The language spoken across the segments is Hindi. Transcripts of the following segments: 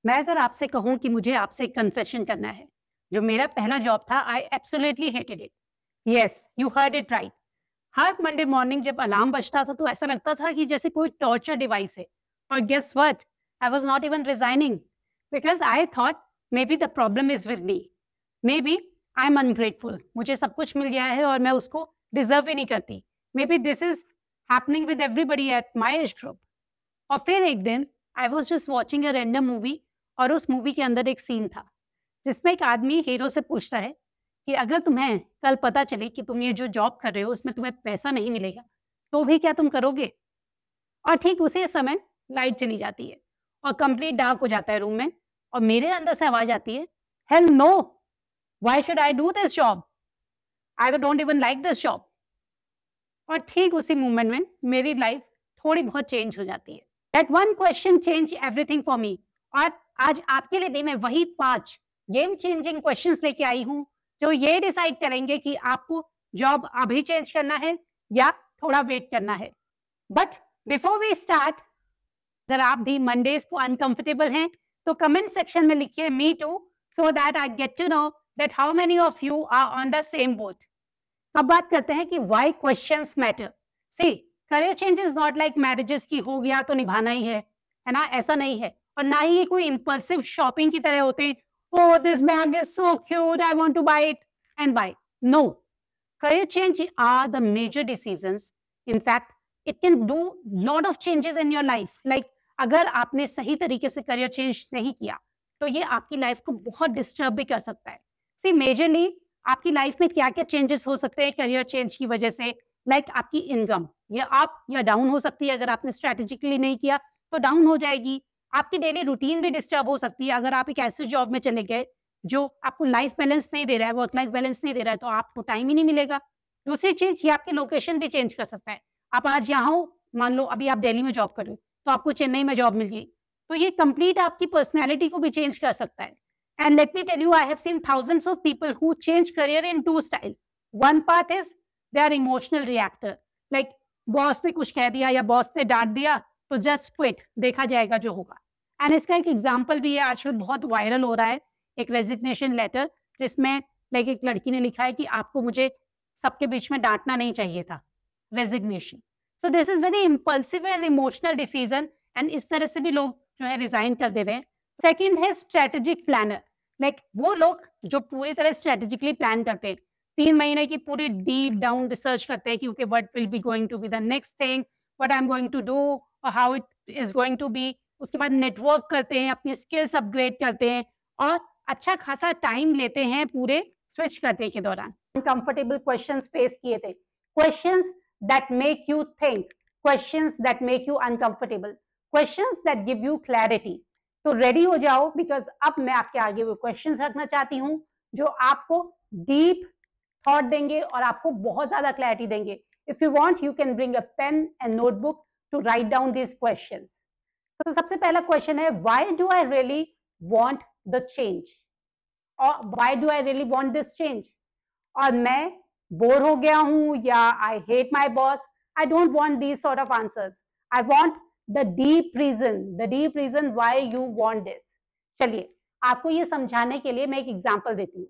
मैं अगर आपसे कहूँ कि मुझे आपसे एक कन्फेशन करना है, जो मेरा पहला जॉब था, I absolutely hated it. Yes, you heard it right. Her Monday morning जब अलार्म बजता था तो ऐसा लगता था कि जैसे कोई टॉर्चर डिवाइस है। और guess what? I was not even resigning because I thought maybe the problem is with me. Maybe I am ungrateful. मुझे सब कुछ मिल गया है और मैं उसको डिजर्व ही नहीं करती। May be this is happening with everybody at my age group. और फिर एक दिन I was just watching a random movie और उस मूवी के अंदर एक सीन था जिसमें एक आदमी हीरो से पूछता है कि अगर तुम्हें कल पता चले कि तुम ये जो जॉब कर रहे हो उसमें तुम्हें पैसा नहीं मिलेगा तो भी क्या तुम करोगे? और ठीक उसी समय लाइट चली जाती है और कंप्लीट डार्क हो जाता है रूम में और मेरे अंदर से आवाज आती है, hell no, why should I do this job? I don't even like this job. और ठीक उसी मोमेंट में मेरी लाइफ थोड़ी बहुत चेंज हो जाती है। That one question change everything for me. और आज आपके लिए भी मैं वही 5 गेम चेंजिंग क्वेश्चंस लेके आई हूं जो ये डिसाइड करेंगे कि आपको जॉब अभी चेंज करना है या थोड़ा वेट करना है। बट बिफोर वी स्टार्ट, अगर आप भी मंडेज को अनकंफर्टेबल हैं तो कमेंट सेक्शन में लिखिए me too, so that I get to know that how many of you are on the same boat. अब बात करते हैं कि why questions matter. See, career change is not like marriages की हो गया तो निभाना ही है ना? ऐसा नहीं है। और ना ही ये कोई इंपल्सिव शॉपिंग की तरह होते हैं, oh this bag is so cute, I want to buy it and buy. No, career change are the major decisions. In fact, it can do lot of changes in your life. Like अगर आपने सही तरीके से करियर चेंज नहीं किया तो ये आपकी लाइफ को बहुत डिस्टर्ब भी कर सकता है। सी, मेजरली आपकी लाइफ में क्या क्या चेंजेस हो सकते हैं करियर चेंज की वजह से? लाइक आपकी इनकम या अप या डाउन हो सकती है। अगर आपने स्ट्रेटेजिकली नहीं किया तो डाउन हो जाएगी। आपकी डेली रूटीन भी डिस्टर्ब हो सकती है। अगर आप एक ऐसे जॉब में चले गए जो आपको लाइफ बैलेंस नहीं दे रहा है, वर्क लाइफ बैलेंस नहीं दे रहा है, तो आपको टाइम ही नहीं मिलेगा। दूसरी चीज, ये आपकी लोकेशन भी चेंज कर सकता है। आप आज यहाँ हो, मान लो अभी आप दिल्ली में जॉब कर रहे हो तो आपको चेन्नई में जॉब मिल गई, तो ये कंप्लीट आपकी पर्सनैलिटी को भी चेंज कर सकता है। And let me tell you, I have seen thousands of people who change career in 2 style. One path is they are emotional reactor. Like boss ने कुछ कह दिया या बॉस ने डांट दिया तो जस्ट क्विट, देखा जाएगा जो होगा। एंड इसका एक एग्जाम्पल भी है, आजकल बहुत वायरल हो रहा है, एक रेजिग्नेशन लेटर जिसमें लाइक एक लड़की ने लिखा है कि आपको मुझे सबके बीच में डांटना नहीं चाहिए था, resignation. So this is very impulsive and emotional decision and इस तरह से भी लोग जो है रिजाइन कर दे रहे हैं। सेकेंड है स्ट्रेटेजिक प्लानर। लाइक वो लोग जो पूरी तरह स्ट्रेटेजिकली प्लान करते हैं, 3 महीने की पूरी डीप डाउन रिसर्च करते हैं कि okay what will be going to be the next thing, what I am going to do और how it is going to be. उसके बाद नेटवर्क करते हैं, अपनी स्किल्स अपग्रेड करते हैं और अच्छा खासा टाइम लेते हैं पूरे स्विच करने के दौरान। अनकंफर्टेबल क्वेश्चंस फेस किए थे, questions that make you think, questions that make you uncomfortable, questions that give you clarity. तो रेडी हो जाओ बिकॉज अब मैं आपके आगे वो क्वेश्चंस रखना चाहती हूं जो आपको डीप थॉट देंगे और आपको बहुत ज्यादा क्लैरिटी देंगे। If you want you can bring a pen and notebook to write down this questions. तो सबसे पहला क्वेश्चन है, why do I really want the change और why do I really want this change? और मैं बोर हो गया हूं या I hate my boss? I don't want these sort of answers. I want the deep reason why you want this. चलिए आपको ये समझाने के लिए मैं एक एग्जांपल देती हूँ।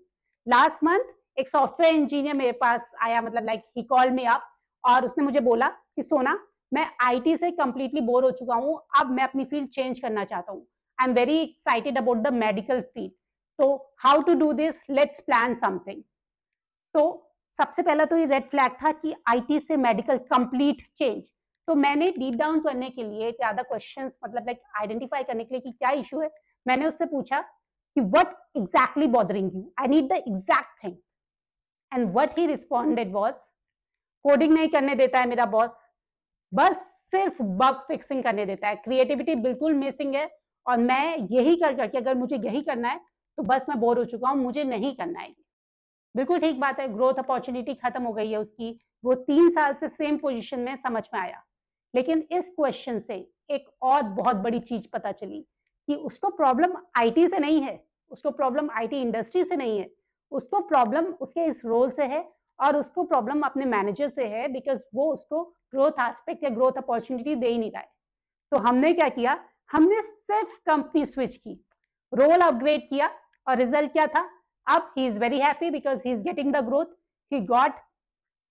लास्ट मंथ एक सॉफ्टवेयर इंजीनियर मेरे पास आया, मतलब like he called me up और उसने मुझे बोला कि सोना, मैं आईटी से कंप्लीटली बोर हो चुका हूं, अब मैं अपनी फील्ड चेंज करना चाहता हूं। I am very excited about the medical field, तो how to do this, let's plan something. तो सबसे पहला तो ये रेड फ्लैग था कि आईटी से मेडिकल कंप्लीट चेंज। तो मैंने डीप डाउन करने के लिए ज्यादा क्वेश्चंस, मतलब लाइक आइडेंटिफाई करने के लिए कि क्या इशू है, मैंने उससे पूछा कि what exactly bothering you, I need the exact thing. And what he responded was, coding नहीं करने देता है मेरा बॉस, बस सिर्फ बग फिक्सिंग करने देता है, क्रिएटिविटी बिल्कुल मिसिंग है और मैं यही कर करके, अगर मुझे यही करना है तो बस मैं बोर हो चुका हूं, मुझे नहीं करना है। बिल्कुल ठीक बात है, ग्रोथ अपॉर्चुनिटी खत्म हो गई है उसकी, वो 3 साल से सेम पोजीशन में, समझ में आया। लेकिन इस क्वेश्चन से एक और बहुत बड़ी चीज पता चली कि उसको प्रॉब्लम आईटी से नहीं है, उसको प्रॉब्लम आईटी इंडस्ट्री से नहीं है, उसको प्रॉब्लम उसके इस रोल से है और उसको प्रॉब्लम अपने मैनेजर से है, बिकॉज वो उसको ग्रोथ एस्पेक्ट या ग्रोथ अपॉर्चुनिटी दे ही नहीं रहा है। तो हमने क्या किया, हमने सिर्फ कंपनी स्विच की, रोल अपग्रेड किया और रिजल्ट क्या था? अब ही is very happy because he is getting the growth, he got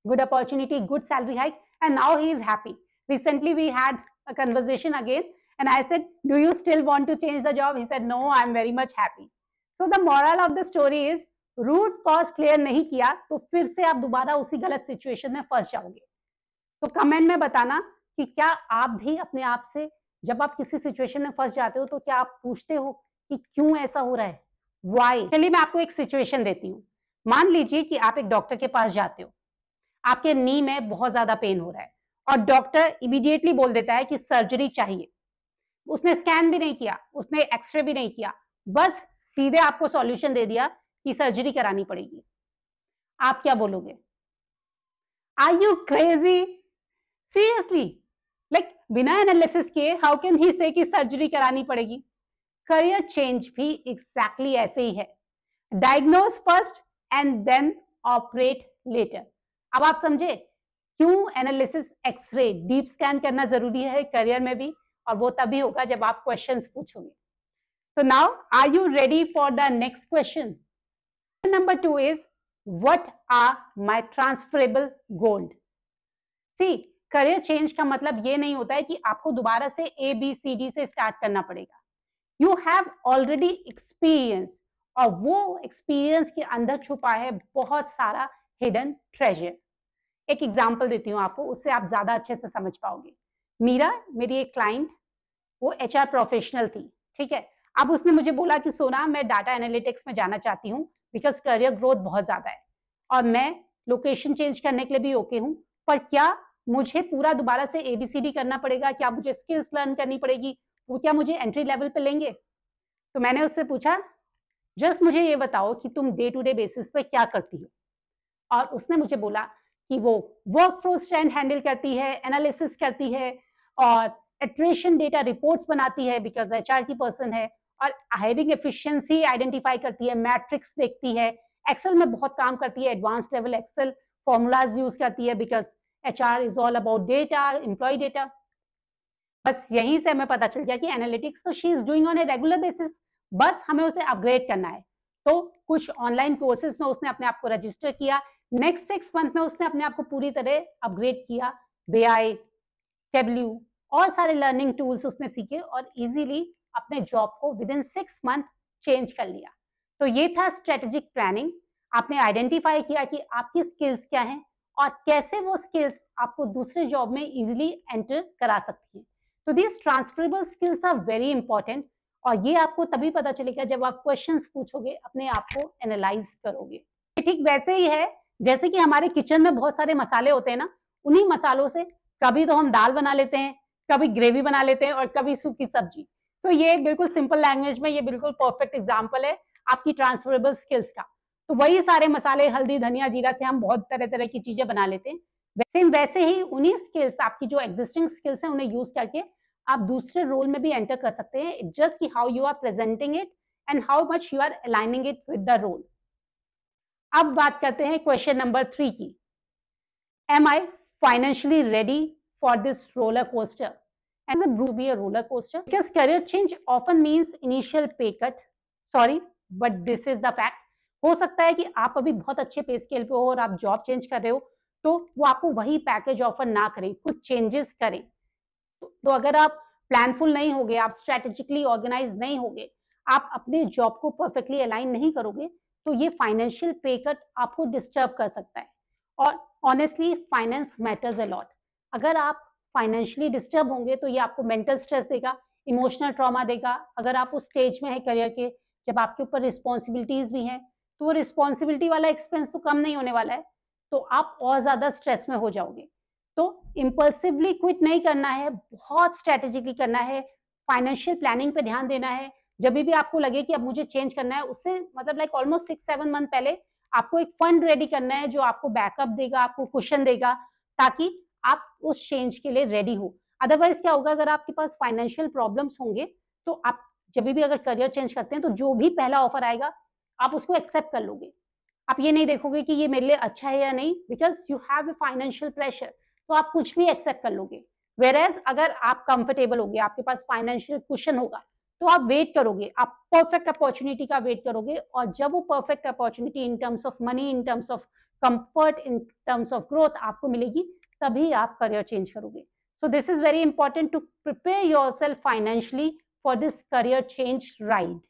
good opportunity, good salary hike, and now he is happy. Recently, we had a conversation again, and I said, do you still want to change the job? He said, no, I'm very much happy. So the moral of the story is, root cause clear नहीं किया तो फिर से आप दोबारा उसी गलत सिचुएशन में फंस जाओगे। तो कमेंट में बताना कि क्या आप भी अपने आप से जब आप किसी सिचुएशन में फंस जाते हो तो क्या आप पूछते हो कि क्यों ऐसा हो रहा है, वाई। चलिए मैं आपको एक सिचुएशन देती हूँ। मान लीजिए कि आप एक डॉक्टर के पास जाते हो, आपके नी में बहुत ज्यादा पेन हो रहा है और डॉक्टर इमीडिएटली बोल देता है कि सर्जरी चाहिए। उसने स्कैन भी नहीं किया, उसने एक्सरे भी नहीं किया, बस सीधे आपको सॉल्यूशन दे दिया कि सर्जरी करानी पड़ेगी। आप क्या बोलोगे? Are you crazy? Seriously, like बिना एनालिसिस किए हाउ कैन ही से कि सर्जरी करानी पड़ेगी? करियर चेंज भी एग्जैक्टली ऐसे ही है, diagnose first and then operate later. अब आप समझे क्यों एनालिसिस, एक्सरे, डीप स्कैन करना जरूरी है करियर में भी, और वो तभी होगा जब आप क्वेश्चंस पूछोगे। तो now are you ready for the next question? Number 2 is what are my transferable gold? See, career change का मतलब ये नहीं होता है कि आपको दोबारा से ABCD से स्टार्ट करना पड़ेगा। यू हैव ऑलरेडी एक्सपीरियंस, और वो एक्सपीरियंस के अंदर छुपा है बहुत सारा हिडन ट्रेजर। एक एग्जाम्पल देती हूँ आपको, उससे आप ज्यादा अच्छे से समझ पाओगे। मीरा, मेरी एक क्लाइंट, वो HR प्रोफेशनल थी, ठीक है। अब उसने मुझे बोला कि सोना, मैं डाटा एनालिटिक्स में जाना चाहती हूँ बिकॉज करियर ग्रोथ बहुत ज्यादा है और मैं लोकेशन चेंज करने के लिए भी ओके हूँ, पर क्या मुझे पूरा दोबारा से ABCD करना पड़ेगा? क्या मुझे स्किल्स लर्न करनी पड़ेगी? वो क्या मुझे एंट्री लेवल पे लेंगे? तो मैंने उससे पूछा, जस्ट मुझे ये बताओ कि तुम डे टू डे बेसिस पे क्या करती हो? और उसने मुझे बोला कि वो वर्कफोर्स ट्रेंड हैंडल करती है, एनालिसिस करती है और एट्रिशन डेटा रिपोर्ट्स बनाती है बिकॉज HR की पर्सन है, और हायरिंग एफिशिएंसी आइडेंटिफाई करती है, मैट्रिक्स देखती है, एक्सेल में बहुत काम करती है, advance level Excel formulas use करती है because HR is all about data, employee data. बस यहीं से हमें पता चल गया कि एनालिटिक्स तो she is doing on a regular basis, बस हमें उसे अपग्रेड करना है। तो कुछ ऑनलाइन कोर्सेज में उसने अपने आप को रजिस्टर किया, नेक्स्ट 6 मंथ में उसने अपने आप को पूरी तरह अपग्रेड किया, BI, Tableau और सारे लर्निंग टूल्स उसने सीखे और इजीली अपने जॉब को विद इन 6 मंथ चेंज कर लिया। तो ये था स्ट्रेटेजिक प्लानिंग। आपने आइडेंटिफाई किया कि आपकी स्किल्स क्या हैं और कैसे वो स्किल्स आपको दूसरे जॉब में इजीली एंटर करा सकती हैं। तो these transferable skills are very important, और ये आपको तभी पता चलेगा जब आप क्वेश्चंस पूछोगे, अपने आप को एनालाइज करोगे। ठीक वैसे ही है जैसे कि हमारे किचन में बहुत सारे मसाले होते हैं ना, उन्हीं मसालों से कभी तो हम दाल बना लेते हैं, कभी ग्रेवी बना लेते हैं और कभी सूखी सब्जी। सो ये बिल्कुल सिंपल लैंग्वेज में ये बिल्कुल परफेक्ट एग्जांपल है आपकी ट्रांसफरेबल स्किल्स का। तो वही सारे मसाले, हल्दी, धनिया, जीरा से हम बहुत तरह तरह की चीजें बना लेते हैं। वैसे ही उन्हीं स्किल्स, आपकी जो एग्जिस्टिंग स्किल्स हैं, उन्हें यूज करके आप दूसरे रोल में भी एंटर कर सकते हैं। जस्ट कि how you are presenting it and how much you are aligning it with the role. अब बात करते हैं क्वेश्चन नंबर 3 की। Am I financially ready for this roller coaster? As a to be a roller coaster, because career change often means initial pay cut. Sorry, but this is the fact. हो सकता है कि आप अभी बहुत अच्छे पे स्केल पे हो और आप जॉब चेंज कर रहे हो, तो वो आपको वही पैकेज ऑफर ना करें, कुछ चेंजेस करें। तो अगर आप प्लानफुल नहीं होगे, आप स्ट्रेटेजिकली ऑर्गेनाइज नहीं होगे, आप अपने जॉब को परफेक्टली अलाइन नहीं करोगे, तो ये फाइनेंशियल पे कट आपको डिस्टर्ब कर सकता है। और honestly finance matters a lot. अगर आप फाइनेंशियली डिस्टर्ब होंगे तो ये आपको मेंटल स्ट्रेस देगा, इमोशनल ट्रॉमा देगा। अगर आप उस स्टेज में है करियर के जब आपके ऊपर रिस्पॉन्सिबिलिटीज भी हैं, तो वो रिस्पॉन्सिबिलिटी वाला एक्सपेंस तो कम नहीं होने वाला है, तो आप और ज्यादा स्ट्रेस में हो जाओगे। तो इम्पल्सिवली क्विट नहीं करना है, बहुत स्ट्रेटेजिकली करना है, फाइनेंशियल प्लानिंग पे ध्यान देना है। जब भी आपको लगे कि अब मुझे चेंज करना है, उससे मतलब लाइक ऑलमोस्ट 6-7 मंथ पहले आपको एक फंड रेडी करना है जो आपको बैकअप देगा, आपको कुशन देगा, ताकि आप उस चेंज के लिए रेडी हो। अदरवाइज क्या होगा, अगर आपके पास फाइनेंशियल प्रॉब्लम्स होंगे तो आप जब भी अगर करियर चेंज करते हैं तो जो भी पहला ऑफर आएगा आप उसको एक्सेप्ट कर लोगे। आप ये नहीं देखोगे कि ये मेरे लिए अच्छा है या नहीं, because you have a financial pressure, तो आप कुछ भी एक्सेप्ट कर लोगे। वेयर एज अगर आप कंफर्टेबल होगे, आपके पास फाइनेंशियल कुशन होगा, तो आप वेट करोगे, आप परफेक्ट अपॉर्चुनिटी का वेट करोगे, और जब वो perfect opportunity in terms of money, in terms of comfort, in terms of growth आपको मिलेगी, तभी आप करियर चेंज करोगे. So this is very important to prepare yourself financially for this career change ride.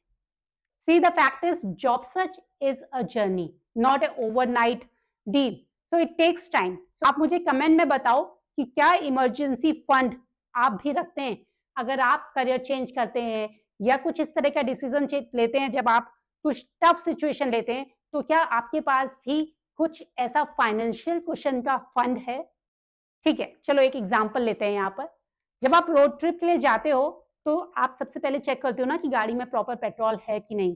See, the fact is, job search is a journey, not an overnight deal. So it takes time. So आप मुझे कमेंट में बताओ कि क्या इमरजेंसी फंड आप भी रखते हैं अगर आप करियर चेंज करते हैं, या कुछ इस तरह का डिसीजन लेते हैं जब आप कुछ टफ सिचुएशन लेते हैं, तो क्या आपके पास भी कुछ ऐसा फाइनेंशियल क्वेश्चन का फंड है? ठीक है, चलो एक एग्जांपल लेते हैं यहाँ पर. जब आप रोड ट्रिप के लिए जाते हो तो आप सबसे पहले चेक करते हो ना कि गाड़ी में प्रॉपर पेट्रोल है कि नहीं.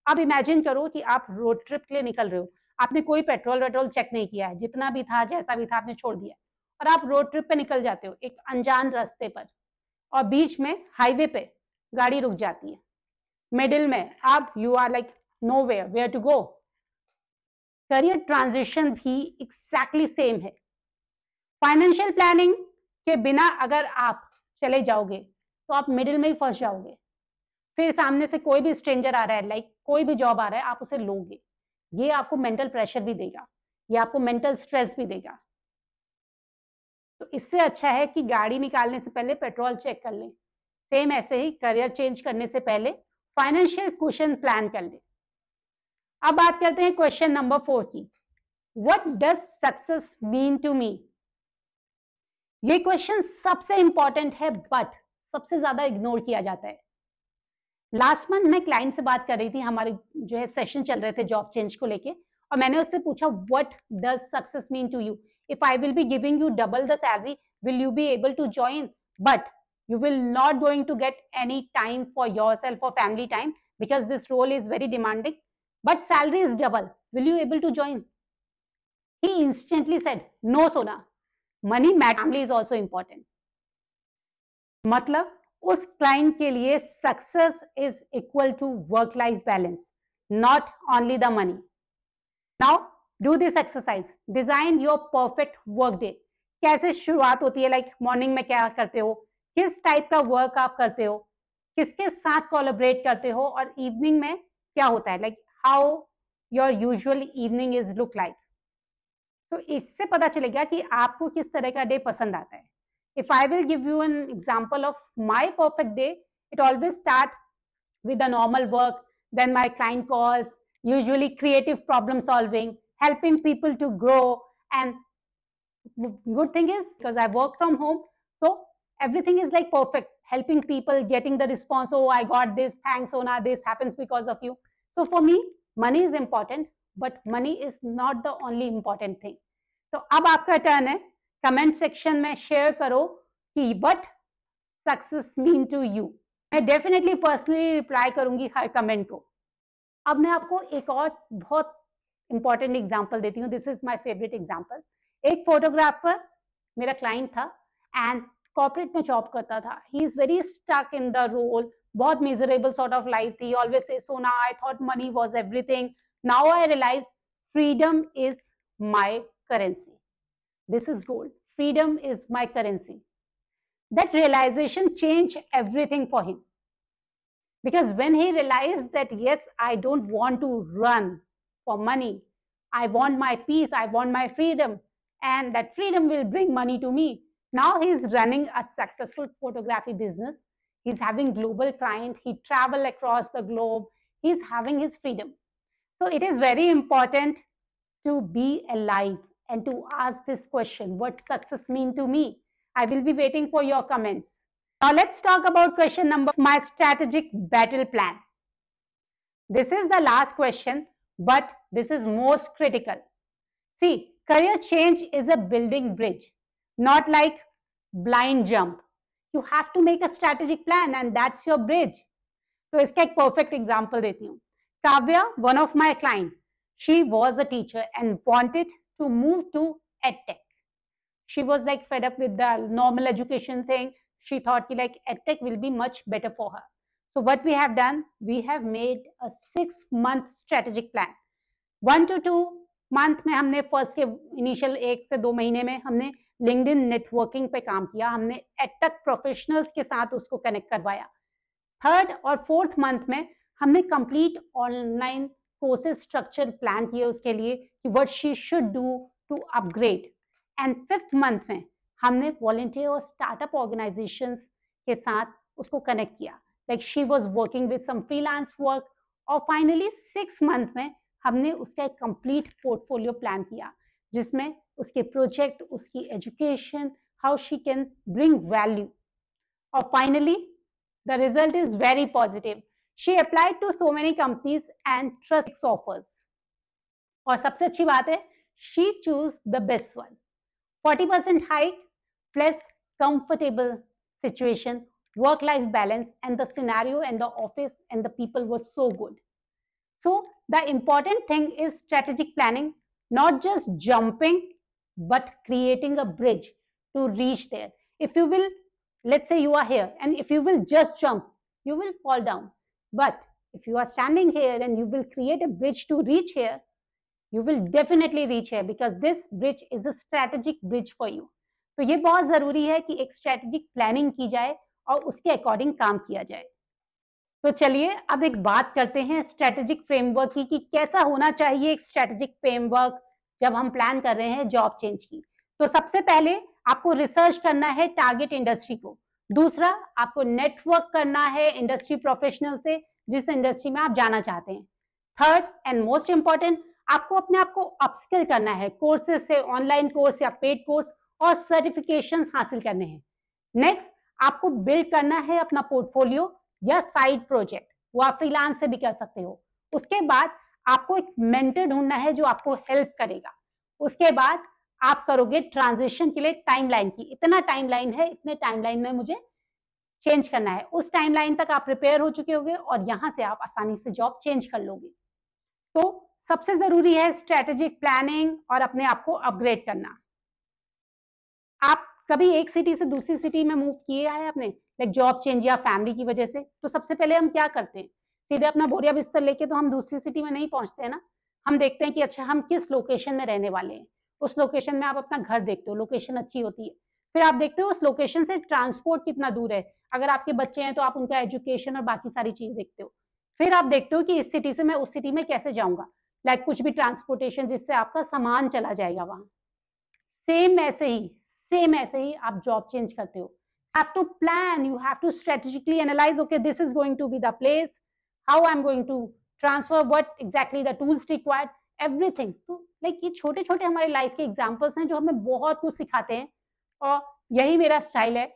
अब इमेजिन करो कि आप रोड ट्रिप के लिए निकल रहे हो, आपने कोई पेट्रोल चेक नहीं किया है, जितना भी था जैसा भी था आपने छोड़ दिया, और आप रोड ट्रिप पे निकल जाते हो एक अनजान रास्ते पर, और बीच में हाईवे पे गाड़ी रुक जाती है, मिडिल में आप you are like nowhere to go. Career transition भी एग्जैक्टली सेम है. फाइनेंशियल प्लानिंग के बिना अगर आप चले जाओगे तो आप मिडिल में ही फंस जाओगे. फिर सामने से कोई भी स्ट्रेंजर आ रहा है, लाइक कोई भी जॉब आ रहा है, आप उसे लोगे, ये आपको मेंटल प्रेशर भी देगा, ये आपको मेंटल स्ट्रेस भी देगा. तो इससे अच्छा है कि गाड़ी निकालने से पहले पेट्रोल चेक कर लें. सेम ऐसे ही करियर चेंज करने से पहले फाइनेंशियल क्वेश्चन प्लान कर लें. अब बात करते हैं क्वेश्चन नंबर 4 की. What does success mean to me? ये क्वेश्चन सबसे इंपॉर्टेंट है, बट सबसे ज्यादा इग्नोर किया जाता है. लास्ट मंथ मैं क्लाइंट से बात कर रही थी, हमारे जो है सेशन चल रहे थे जॉब चेंज को लेके, और मैंने उससे पूछा what does success mean to you? If I will be giving you double the salary, will you be able to join? But you will not going to get any time for yourself or family time because this role is very demanding, but salary is double, will you able to join? He instantly said, no Sona, money matters, family is also important. मतलब उस क्लाइंट के लिए success is equal to work life balance, not only the money. Now do this exercise, design your perfect work day. कैसे शुरुआत होती है, लाइक मॉर्निंग में क्या करते हो, किस टाइप का वर्क आप करते हो, किसके साथ कोलैबोरेट करते हो, और इवनिंग में क्या होता है, like how your usual evening is look like. तो इससे पता चलेगा कि आपको किस तरह का डे पसंद आता है. If I will give you an example of my perfect day, it always start with the normal work, then my client calls, usually creative problem solving, helping people to grow, and good thing is because I work from home, so everything is like perfect, helping people, getting the response, oh I got this, thanks Sona, this happens because of you. So for me money is important, but money is not the only important thing. तो अब आपका टर्न है, कमेंट सेक्शन में शेयर करो कि what success mean to you. मैं डेफिनेटली पर्सनली रिप्लाई करूंगी हर कमेंट को. अब मैं आपको एक और बहुत इंपॉर्टेंट एग्जांपल देती हूँ. This is my favourite example. एक फोटोग्राफर मेरा क्लाइंट था एंड कॉर्पोरेट में जॉब करता था. He is very stuck in the role, बहुत मिजरेबल सॉर्ट ऑफ लाइफ थी. ऑलवेज से सोना I thought money was everything, now I realise freedom is my currency. This is gold. Freedom is my currency. That realization changed everything for him. Because when he realized that, yes, I don't want to run for money. I want my peace. I want my freedom. And that freedom will bring money to me. Now he is running a successful photography business. He's having global client. He travel across the globe. He's having his freedom. So it is very important to be alive and to ask this question, what success mean to me? I will be waiting for your comments. Now let's talk about question number, my strategic battle plan. This is the last question, but this is most critical. See, career change is a building bridge, not like blind jump. You have to make a strategic plan and that's your bridge. तो इसका एक perfect example देती हूँ. Kavya, one of my client, she was a teacher and wanted to move to EdTech. She was like fed up with the normal education thing. She thought like EdTech will be much better for her. So what we have done, we have made a 6-month strategic plan. 1 to 2 month में हमने फर्स्ट के इनिशियल 1 से 2 महीने में हमने लिंक्डइन नेटवर्किंग पे काम किया. हमने EdTech प्रोफेशनल्स के साथ उसको कनेक्ट करवाया. थर्ड और फोर्थ मंथ में हमने complete online courses structure plan किए उसके लिए कि what she should do to upgrade. And fifth month में हमने वॉलंटियर और स्टार्टअप ऑर्गेनाइजेशंस के साथ उसको कनेक्ट किया, like she was working with some freelance work. और फाइनली 6 मंथ में हमने उसका एक कंप्लीट पोर्टफोलियो प्लान किया जिसमें उसके प्रोजेक्ट, उसकी education, how she can bring value. और finally the result is very positive. She applied to so many companies and trust offers. और सबसे अच्छी बात है, she choose the best one. 40% hike plus comfortable situation, work-life balance, and the scenario and the office and the people were so good. So the important thing is strategic planning, not just jumping, but creating a bridge to reach there. If you will, let's say you are here, and if you will just jump, you will fall down. But if you are standing here and you will create a bridge to reach here, you will definitely reach here because this bridge is a strategic bridge for you. तो ये बहुत जरूरी है कि एक स्ट्रेटेजिक प्लानिंग की जाए और उसके अकॉर्डिंग काम किया जाए। तो चलिए अब एक बात करते हैं स्ट्रेटेजिक फ्रेमवर्क की कि कैसा होना चाहिए एक स्ट्रेटेजिक फ्रेमवर्क जब हम प्लान कर रहे हैं जॉब चेंज की। तो सबसे पहले आपको रिसर्च करना है टारगेट इंडस्ट्री को। दूसरा, आपको नेटवर्क करना है इंडस्ट्री प्रोफेशनल से जिस इंडस्ट्री में आप जाना चाहते हैं। थर्ड एंड मोस्ट इंपॉर्टेंट, आपको अपने आप को अपस्किल करना है कोर्सेज से, ऑनलाइन कोर्स या पेड कोर्स, और सर्टिफिकेशंस हासिल करने हैं। नेक्स्ट, आपको बिल्ड करना है अपना पोर्टफोलियो या साइड प्रोजेक्ट, वो आप फ्रीलांस से भी कर सकते हो। उसके बाद आपको एक मेंटर ढूंढना है जो आपको हेल्प करेगा। उसके बाद आप करोगे ट्रांजिशन के लिए टाइमलाइन की, इतना टाइमलाइन है, इतने टाइमलाइन में मुझे चेंज करना है। उस टाइमलाइन तक आप प्रिपेयर हो चुके होगे और यहां से आप आसानी से जॉब चेंज कर लोगे। तो सबसे जरूरी है स्ट्रेटेजिक प्लानिंग और अपने आप को अपग्रेड करना। आप कभी एक सिटी से दूसरी सिटी में मूव किए हैं आपने, लाइक जॉब चेंज या फैमिली की वजह से? तो सबसे पहले हम क्या करते हैं, सीधे अपना बोरिया बिस्तर लेके तो हम दूसरी सिटी में नहीं पहुंचते हैं ना। हम देखते हैं कि अच्छा हम किस लोकेशन में रहने वाले हैं, उस लोकेशन में आप अपना घर देखते हो, लोकेशन अच्छी होती है। फिर आप देखते हो उस लोकेशन से ट्रांसपोर्ट कितना दूर है, अगर आपके बच्चे हैं तो आप उनका एजुकेशन और बाकी सारी चीज देखते हो। फिर आप देखते हो कि इस सिटी से मैं उस सिटी में कैसे जाऊंगा, लाइक कुछ भी ट्रांसपोर्टेशन जिससे आपका सामान चला जाएगा वहां। सेम ऐसे ही आप जॉब चेंज करते हो। Have to plan, you have to strategically analyze, okay, this is going to be the place, how I'm going to transfer, what exactly the tools required, everything. तो लाइक ये छोटे छोटे हमारे लाइफ के एग्जाम्पल्स हैं जो हमें बहुत कुछ सिखाते हैं और यही मेरा स्टाइल है।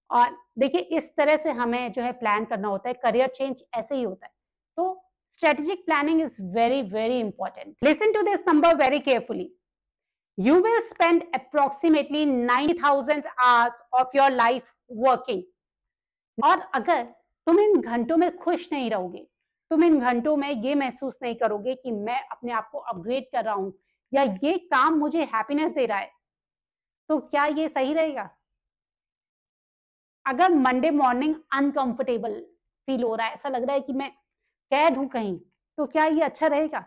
और देखिए इस तरह से हमें जो है प्लान करना होता है, करियर चेंज ऐसे ही होता है। तो strategic planning is very, very important. Listen to this number very carefully. You will spend approximately 90,000 hours of your life working. और अगर तुम इन घंटों में खुश नहीं रहोगे, तुम इन घंटों में ये महसूस नहीं करोगे कि मैं अपने आप को अपग्रेड कर रहा हूं या ये काम मुझे हैप्पीनेस दे रहा है, तो क्या ये सही रहेगा? अगर मंडे मॉर्निंग अनकंफर्टेबल फील हो रहा है, ऐसा लग रहा है कि मैं कैद हूं कहीं, तो क्या ये अच्छा रहेगा?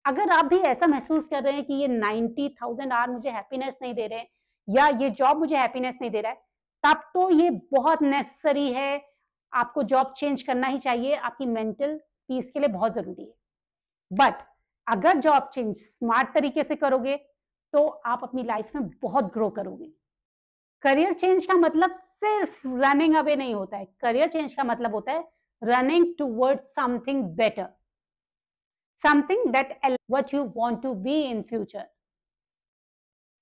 अगर आप भी ऐसा महसूस कर रहे हैं कि ये 90,000 आवर मुझे हैप्पीनेस नहीं दे रहे या ये जॉब मुझे हैप्पीनेस नहीं दे रहा है, तब तो ये बहुत नेसेसरी है, आपको जॉब चेंज करना ही चाहिए, आपकी मेंटल पीस के लिए बहुत जरूरी है। बट अगर जॉब चेंज स्मार्ट तरीके से करोगे तो आप अपनी लाइफ में बहुत ग्रो करोगे। करियर चेंज का मतलब सिर्फ रनिंग अवे नहीं होता है, करियर चेंज का मतलब होता है running towards something better, something that what you want to be in future.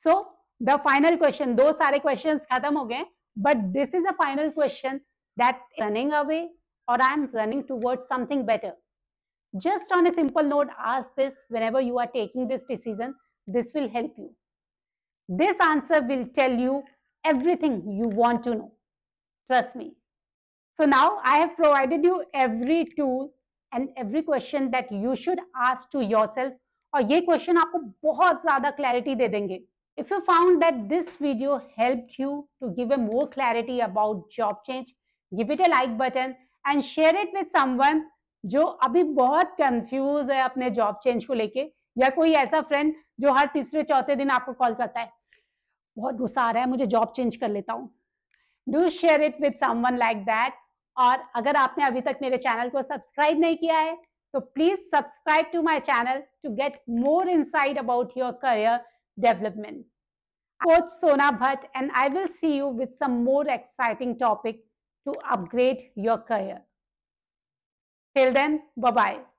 So the final question, दो सारे questions खत्म हो गए, but this is a final question that running away or I am running towards something better. Just on a simple note, ask this whenever you are taking this decision. This will help you. This answer will tell you everything you want to know. Trust me. So now I have provided you every tool and every question that you should ask to yourself, और ये क्वेश्चन आपको बहुत ज्यादा क्लैरिटी दे देंगे। If you found that this video helped you to give a more clarity about job change, give it a like button and share it with someone जो अभी बहुत कंफ्यूज है अपने जॉब चेंज को लेके, या कोई ऐसा फ्रेंड जो हर तीसरे चौथे दिन आपको कॉल करता है, बहुत गुस्सा आ रहा है मुझे जॉब चेंज कर लेता हूँ। Do share it with someone like that. और अगर आपने अभी तक मेरे चैनल को सब्सक्राइब नहीं किया है तो please subscribe to my channel to get more insight about your career development. Coach Sona Bhatt, and I will see you with some more exciting topic to upgrade your career. Till then, bye-bye.